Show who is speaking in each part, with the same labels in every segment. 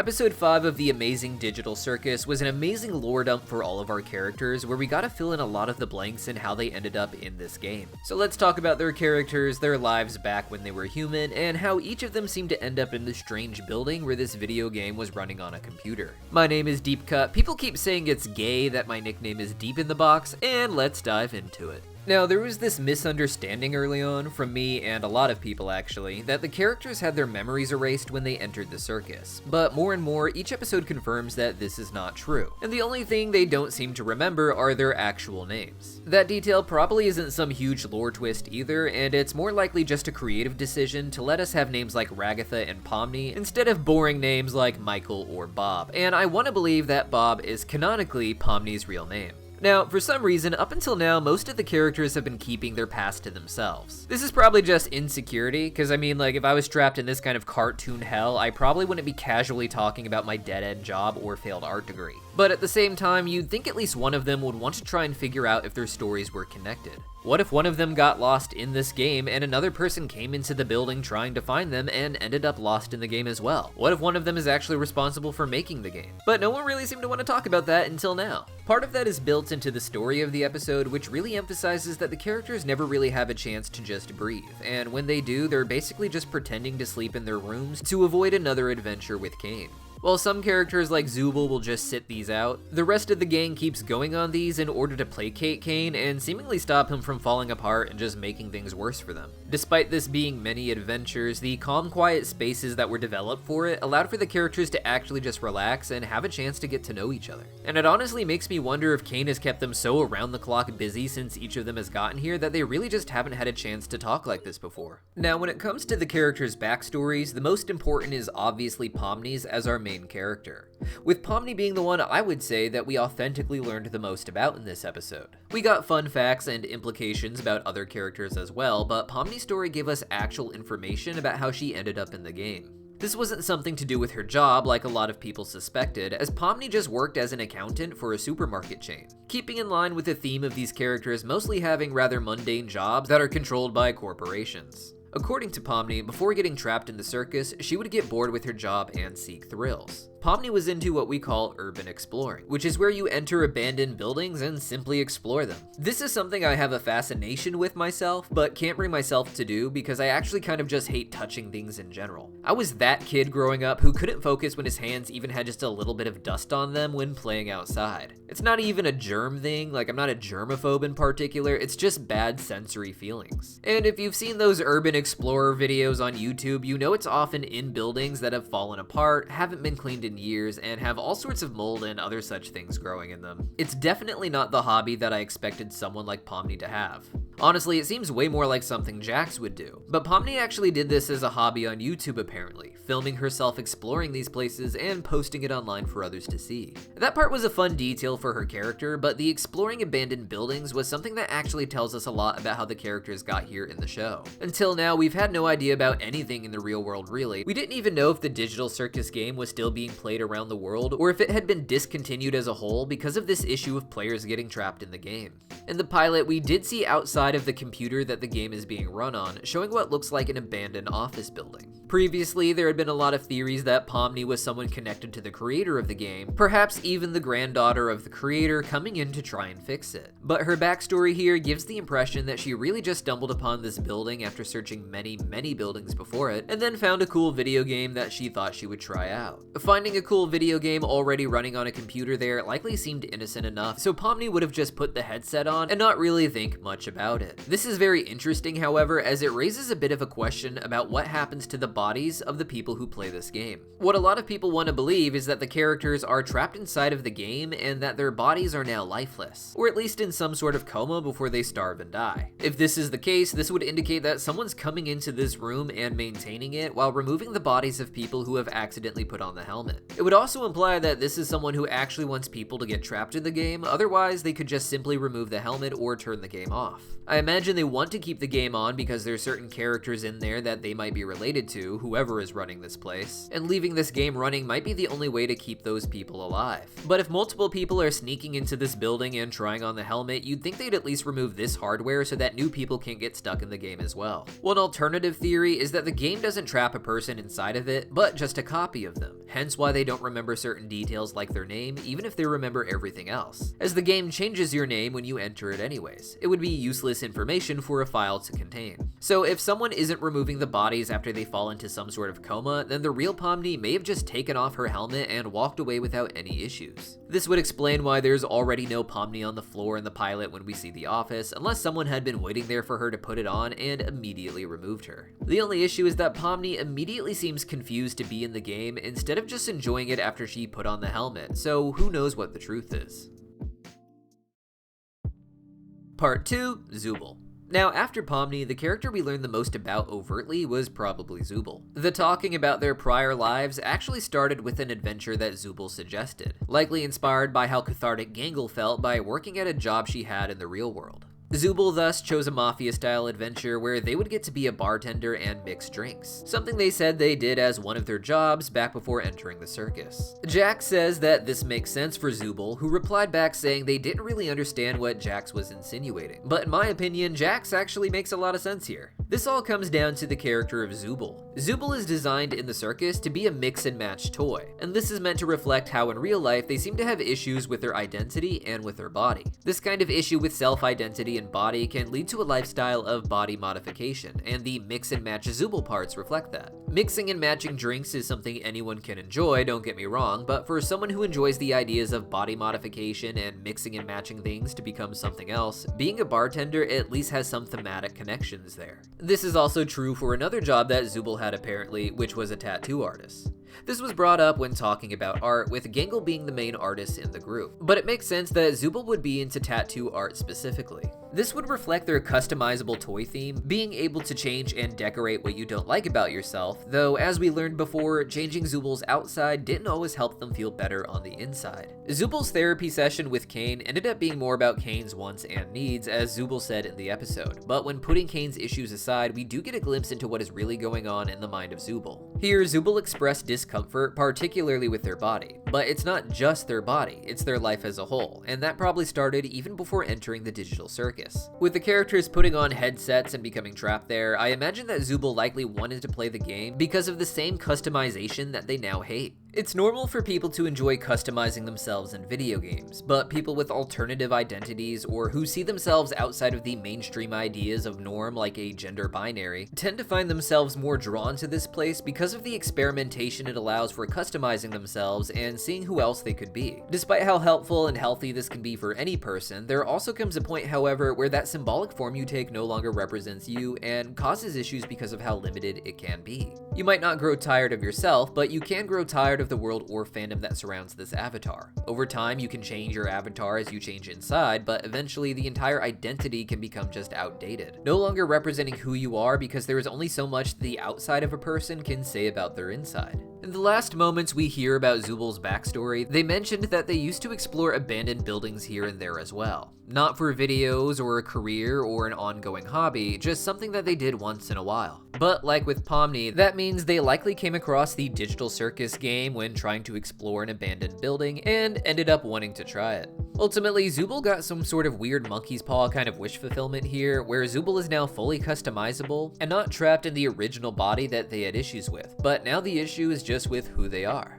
Speaker 1: Episode 5 of the amazing digital circus was an amazing lore dump for all of our characters, where we got to fill in a lot of the blanks and how they ended up in this game. So let's talk about their characters, their lives back when they were human, and how each of them seemed to end up in this strange building where this video game was running on a computer. My name is Deepcut. People keep saying it's gay that my nickname is Deep in the Box, and let's dive into it. Now, there was this misunderstanding early on, from me and a lot of people actually, that the characters had their memories erased when they entered the circus. But more and more, each episode confirms that this is not true, and the only thing they don't seem to remember are their actual names. That detail probably isn't some huge lore twist either, and it's more likely just a creative decision to let us have names like Ragatha and Pomni instead of boring names like Michael or Bob, and I want to believe that Bob is canonically Pomni's real name. Now, for some reason, up until now, most of the characters have been keeping their past to themselves. This is probably just insecurity, because I mean, like, if I was trapped in this kind of cartoon hell, I probably wouldn't be casually talking about my dead-end job or failed art degree. But at the same time, you'd think at least one of them would want to try and figure out if their stories were connected. What if one of them got lost in this game and another person came into the building trying to find them and ended up lost in the game as well? What if one of them is actually responsible for making the game? But no one really seemed to want to talk about that until now. Part of that is built into the story of the episode, which really emphasizes that the characters never really have a chance to just breathe, and when they do, they're basically just pretending to sleep in their rooms to avoid another adventure with Cain. While some characters like Zubel will just sit these out, the rest of the gang keeps going on these in order to placate Cain and seemingly stop him from falling apart and just making things worse for them. Despite this being many adventures, the calm, quiet spaces that were developed for it allowed for the characters to actually just relax and have a chance to get to know each other. And it honestly makes me wonder if Cain has kept them so around the clock busy since each of them has gotten here that they really just haven't had a chance to talk like this before. Now, when it comes to the characters' backstories, the most important is obviously Pomni's as our main character, with Pomni being the one I would say that we authentically learned the most about in this episode. We got fun facts and implications about other characters as well, but Pomni's story gave us actual information about how she ended up in the game. This wasn't something to do with her job like a lot of people suspected, as Pomni just worked as an accountant for a supermarket chain, keeping in line with the theme of these characters mostly having rather mundane jobs that are controlled by corporations. According to Pomni, before getting trapped in the circus, she would get bored with her job and seek thrills. Pomni was into what we call urban exploring, which is where you enter abandoned buildings and simply explore them. This is something I have a fascination with myself, but can't bring myself to do because I actually kind of just hate touching things in general. I was that kid growing up who couldn't focus when his hands even had just a little bit of dust on them when playing outside. It's not even a germ thing, like I'm not a germaphobe in particular, it's just bad sensory feelings. And if you've seen those urban explorer videos on YouTube, you know it's often in buildings that have fallen apart, haven't been cleaned in years, and have all sorts of mold and other such things growing in them. It's definitely not the hobby that I expected someone like Pomni to have. Honestly, it seems way more like something Jax would do. But Pomni actually did this as a hobby on YouTube apparently, filming herself exploring these places and posting it online for others to see. That part was a fun detail for her character, but the exploring abandoned buildings was something that actually tells us a lot about how the characters got here in the show. Until now, we've had no idea about anything in the real world really. We didn't even know if the digital circus game was still being played around the world, or if it had been discontinued as a whole because of this issue of players getting trapped in the game. In the pilot, we did see outside of the computer that the game is being run on, showing what looks like an abandoned office building. Previously, there had been a lot of theories that Pomni was someone connected to the creator of the game, perhaps even the granddaughter of the creator coming in to try and fix it. But her backstory here gives the impression that she really just stumbled upon this building after searching many buildings before it, and then found a cool video game that she thought she would try out. Finding a cool video game already running on a computer there likely seemed innocent enough, so Pomni would have just put the headset on and not really think much about it. This is very interesting, however, as it raises a bit of a question about what happens to the bodies of the people who play this game. What a lot of people want to believe is that the characters are trapped inside of the game and that their bodies are now lifeless, or at least in some sort of coma before they starve and die. If this is the case, this would indicate that someone's coming into this room and maintaining it while removing the bodies of people who have accidentally put on the helmet. It would also imply that this is someone who actually wants people to get trapped in the game, otherwise they could just simply remove the helmet or turn the game off. I imagine they want to keep the game on because there's certain characters in there that they might be related to, whoever is running running this place, and leaving this game running might be the only way to keep those people alive. But if multiple people are sneaking into this building and trying on the helmet, you'd think they'd at least remove this hardware so that new people can't get stuck in the game as well. One alternative theory is that the game doesn't trap a person inside of it, but just a copy of them, hence why they don't remember certain details like their name, even if they remember everything else, as the game changes your name when you enter it anyways. It would be useless information for a file to contain. So if someone isn't removing the bodies after they fall into some sort of coma, then the real Pomni may have just taken off her helmet and walked away without any issues. This would explain why there's already no Pomni on the floor in the pilot when we see the office, unless someone had been waiting there for her to put it on and immediately removed her. The only issue is that Pomni immediately seems confused to be in the game instead of just enjoying it after she put on the helmet, so who knows what the truth is. Part 2, Zubel. Now, after Pomni, the character we learned the most about overtly was probably Zubel. The talking about their prior lives actually started with an adventure that Zubel suggested, likely inspired by how cathartic Gangal felt by working at a job she had in the real world. Zubel thus chose a mafia-style adventure where they would get to be a bartender and mix drinks, something they said they did as one of their jobs back before entering the circus. Jax says that this makes sense for Zubel, who replied back saying they didn't really understand what Jax was insinuating. But in my opinion, Jax actually makes a lot of sense here. This all comes down to the character of Zubel. Zubel is designed in the circus to be a mix and match toy, and this is meant to reflect how in real life they seem to have issues with their identity and with their body. This kind of issue with self-identity and body can lead to a lifestyle of body modification, and the mix and match Zubel parts reflect that. Mixing and matching drinks is something anyone can enjoy, don't get me wrong, but for someone who enjoys the ideas of body modification and mixing and matching things to become something else, being a bartender at least has some thematic connections there. This is also true for another job that Zubel had apparently, which was a tattoo artist. This was brought up when talking about art, with Gangal being the main artist in the group, but it makes sense that Zubel would be into tattoo art specifically. This would reflect their customizable toy theme, being able to change and decorate what you don't like about yourself, though as we learned before, changing Zubel's outside didn't always help them feel better on the inside. Zubel's therapy session with Kane ended up being more about Kane's wants and needs, as Zubel said in the episode, but when putting Kane's issues aside, we do get a glimpse into what is really going on in the mind of Zubel. Here, Zubel expressed discomfort, particularly with their body, but it's not just their body, it's their life as a whole, and that probably started even before entering the digital circus. With the characters putting on headsets and becoming trapped there, I imagine that Zubel likely wanted to play the game because of the same customization that they now hate. It's normal for people to enjoy customizing themselves in video games, but people with alternative identities or who see themselves outside of the mainstream ideas of norm like a gender binary tend to find themselves more drawn to this place because of the experimentation it allows for customizing themselves and seeing who else they could be. Despite how helpful and healthy this can be for any person, there also comes a point, however, where that symbolic form you take no longer represents you and causes issues because of how limited it can be. You might not grow tired of yourself, but you can grow tired of the world or fandom that surrounds this avatar. Over time, you can change your avatar as you change inside, but eventually the entire identity can become just outdated, no longer representing who you are because there is only so much the outside of a person can say about their inside. In the last moments we hear about Zubel's backstory, they mentioned that they used to explore abandoned buildings here and there as well. Not for videos or a career or an ongoing hobby, just something that they did once in a while. But like with Pomni, that means they likely came across the digital circus game when trying to explore an abandoned building and ended up wanting to try it. Ultimately, Zubel got some sort of weird monkey's paw kind of wish fulfillment here, where Zubel is now fully customizable and not trapped in the original body that they had issues with, but now the issue is just with who they are.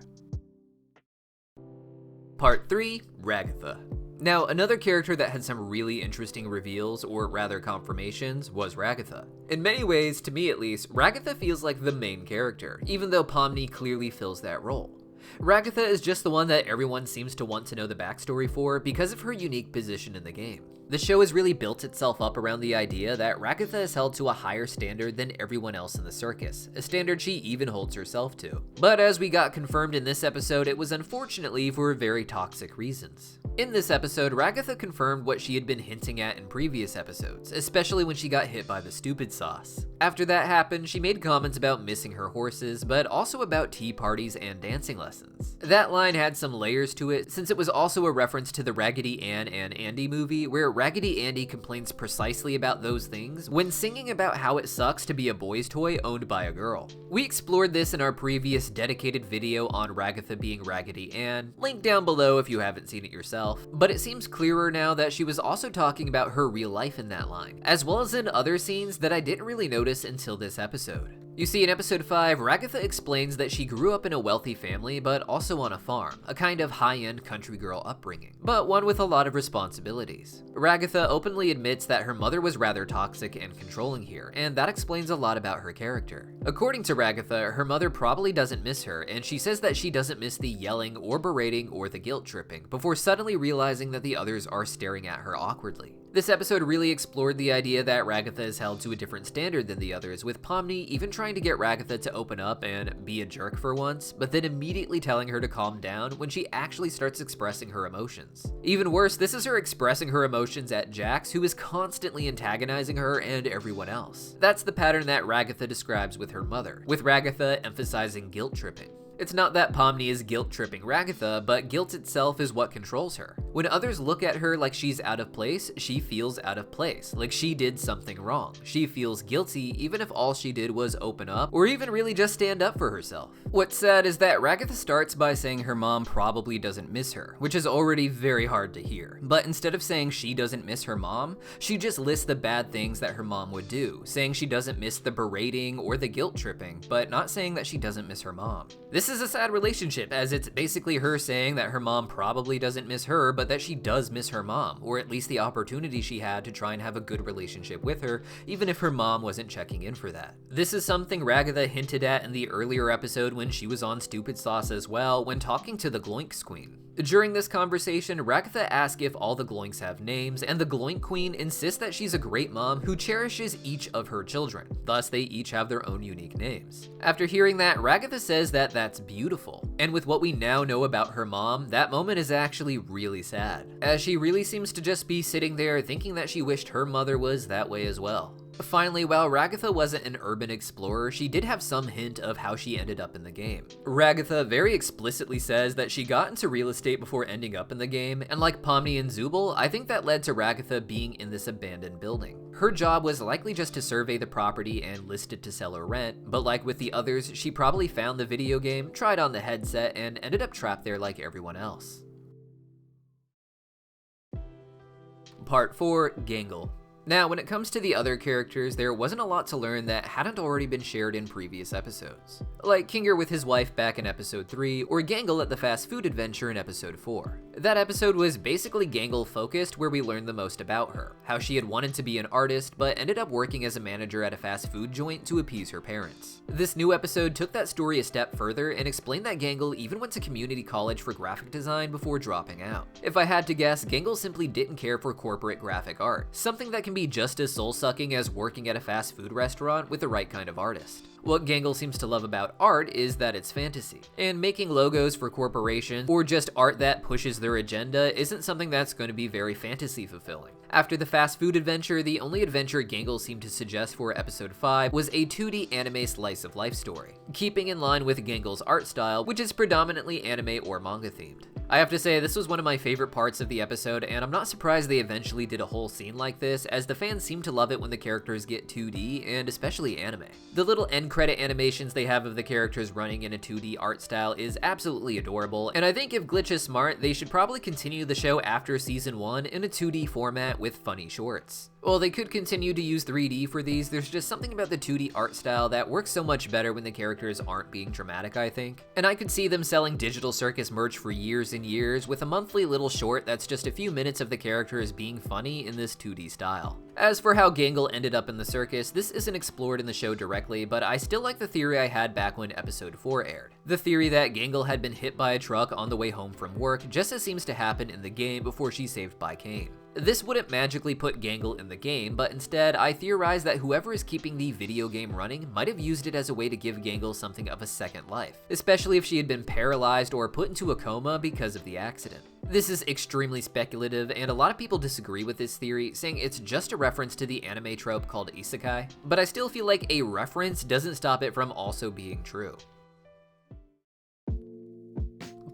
Speaker 1: Part 3, Ragatha. Now, another character that had some really interesting reveals, or rather confirmations, was Ragatha. In many ways, to me at least, Ragatha feels like the main character, even though Pomni clearly fills that role. Ragatha is just the one that everyone seems to want to know the backstory for because of her unique position in the game. The show has really built itself up around the idea that Ragatha is held to a higher standard than everyone else in the circus, a standard she even holds herself to. But as we got confirmed in this episode, it was unfortunately for very toxic reasons. In this episode, Ragatha confirmed what she had been hinting at in previous episodes, especially when she got hit by the stupid sauce. After that happened, she made comments about missing her horses, but also about tea parties and dancing lessons. That line had some layers to it, since it was also a reference to the Raggedy Ann and Andy movie, where Raggedy Andy complains precisely about those things when singing about how it sucks to be a boy's toy owned by a girl. We explored this in our previous dedicated video on Ragatha being Raggedy Ann, link down below if you haven't seen it yourself. But it seems clearer now that she was also talking about her real life in that line, as well as in other scenes that I didn't really notice until this episode. You see, in episode 5, Ragatha explains that she grew up in a wealthy family, but also on a farm, a kind of high-end country girl upbringing, but one with a lot of responsibilities. Ragatha openly admits that her mother was rather toxic and controlling here, and that explains a lot about her character. According to Ragatha, her mother probably doesn't miss her, and she says that she doesn't miss the yelling or berating or the guilt tripping, before suddenly realizing that the others are staring at her awkwardly. This episode really explored the idea that Ragatha is held to a different standard than the others, with Pomni even trying to get Ragatha to open up and be a jerk for once, but then immediately telling her to calm down when she actually starts expressing her emotions. Even worse, this is her expressing her emotions at Jax, who is constantly antagonizing her and everyone else. That's the pattern that Ragatha describes with her mother, with Ragatha emphasizing guilt tripping. It's not that Pomni is guilt-tripping Ragatha, but guilt itself is what controls her. When others look at her like she's out of place, she feels out of place, like she did something wrong. She feels guilty even if all she did was open up, or even really just stand up for herself. What's sad is that Ragatha starts by saying her mom probably doesn't miss her, which is already very hard to hear. But instead of saying she doesn't miss her mom, she just lists the bad things that her mom would do, saying she doesn't miss the berating or the guilt-tripping, but not saying that she doesn't miss her mom. This is a sad relationship, as it's basically her saying that her mom probably doesn't miss her, but that she does miss her mom, or at least the opportunity she had to try and have a good relationship with her, even if her mom wasn't checking in for that. This is something Ragatha hinted at in the earlier episode when she was on Stupid Sauce as well, when talking to the Gloinks Queen. During this conversation, Ragatha asks if all the Gloinks have names, and the Gloink Queen insists that she's a great mom who cherishes each of her children, thus they each have their own unique names. After hearing that, Ragatha says that that's beautiful, and with what we now know about her mom, that moment is actually really sad, as she really seems to just be sitting there thinking that she wished her mother was that way as well. Finally, while Ragatha wasn't an urban explorer, she did have some hint of how she ended up in the game. Ragatha very explicitly says that she got into real estate before ending up in the game, and like Pomni and Zubel, I think that led to Ragatha being in this abandoned building. Her job was likely just to survey the property and list it to sell or rent, but like with the others, she probably found the video game, tried on the headset, and ended up trapped there like everyone else. Part 4, Gangal. Now, when it comes to the other characters, there wasn't a lot to learn that hadn't already been shared in previous episodes. Like Kinger with his wife back in episode 3, or Gangal at the fast food adventure in episode 4. That episode was basically Gangal focused, where we learned the most about her, how she had wanted to be an artist, but ended up working as a manager at a fast food joint to appease her parents. This new episode took that story a step further and explained that Gangal even went to community college for graphic design before dropping out. If I had to guess, Gangal simply didn't care for corporate graphic art, something that can be just as soul-sucking as working at a fast food restaurant with the right kind of artist. What Gangal seems to love about art is that it's fantasy, and making logos for corporations or just art that pushes their agenda isn't something that's going to be very fantasy fulfilling. After the fast food adventure, the only adventure Gangal seemed to suggest for episode 5 was a 2D anime slice of life story, keeping in line with Gangal's art style, which is predominantly anime or manga themed. I have to say, this was one of my favorite parts of the episode, and I'm not surprised they eventually did a whole scene like this, as the fans seem to love it when the characters get 2D, and especially anime. The little end credit animations they have of the characters running in a 2D art style is absolutely adorable, and I think if Glitch is smart, they should probably continue the show after season 1 in a 2D format with funny shorts. While they could continue to use 3D for these, there's just something about the 2D art style that works so much better when the characters aren't being dramatic, I think. And I could see them selling digital Circus merch for years and years, with a monthly little short that's just a few minutes of the characters being funny in this 2D style. As for how Gangal ended up in the circus, this isn't explored in the show directly, but I still like the theory I had back when episode 4 aired. The theory that Gangal had been hit by a truck on the way home from work, just as seems to happen in the game before she's saved by Cain. This wouldn't magically put Gangal in the game, but instead I theorize that whoever is keeping the video game running might have used it as a way to give Gangal something of a second life, especially if she had been paralyzed or put into a coma because of the accident. This is extremely speculative, and a lot of people disagree with this theory, saying it's just a reference to the anime trope called isekai, but I still feel like a reference doesn't stop it from also being true.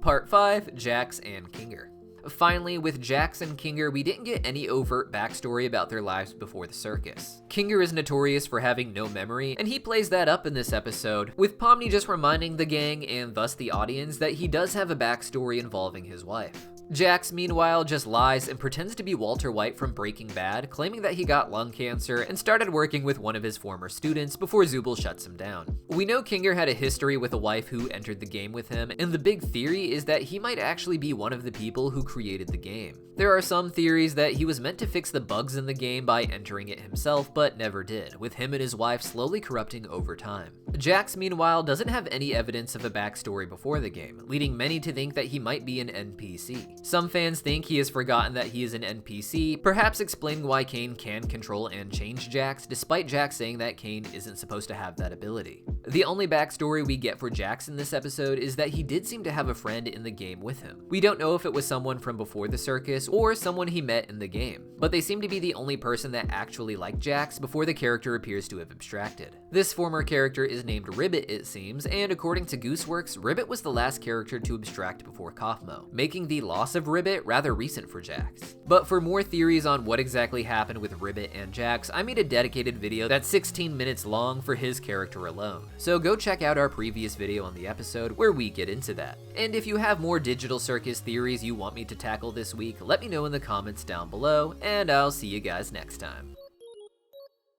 Speaker 1: Part 5, Jax and Kinger. Finally, with Jax and Kinger, we didn't get any overt backstory about their lives before the circus. Kinger is notorious for having no memory, and he plays that up in this episode, with Pomni just reminding the gang, and thus the audience, that he does have a backstory involving his wife. Jax, meanwhile, just lies and pretends to be Walter White from Breaking Bad, claiming that he got lung cancer and started working with one of his former students before Zubel shuts him down. We know Kinger had a history with a wife who entered the game with him, and the big theory is that he might actually be one of the people who created the game. There are some theories that he was meant to fix the bugs in the game by entering it himself, but never did, with him and his wife slowly corrupting over time. Jax, meanwhile, doesn't have any evidence of a backstory before the game, leading many to think that he might be an NPC. Some fans think he has forgotten that he is an NPC, perhaps explaining why Kane can control and change Jax, despite Jax saying that Kane isn't supposed to have that ability. The only backstory we get for Jax in this episode is that he did seem to have a friend in the game with him. We don't know if it was someone from before the circus or someone he met in the game, but they seem to be the only person that actually liked Jax before the character appears to have abstracted. This former character is named Ribbit, it seems, and according to Gooseworks, Ribbit was the last character to abstract before Kaufmo, making the loss of Ribbit rather recent for Jax. But for more theories on what exactly happened with Ribbit and Jax, I made a dedicated video that's 16 minutes long for his character alone. So go check out our previous video on the episode where we get into that. And if you have more Digital Circus theories you want me to tackle this week, let me know in the comments down below, and I'll see you guys next time.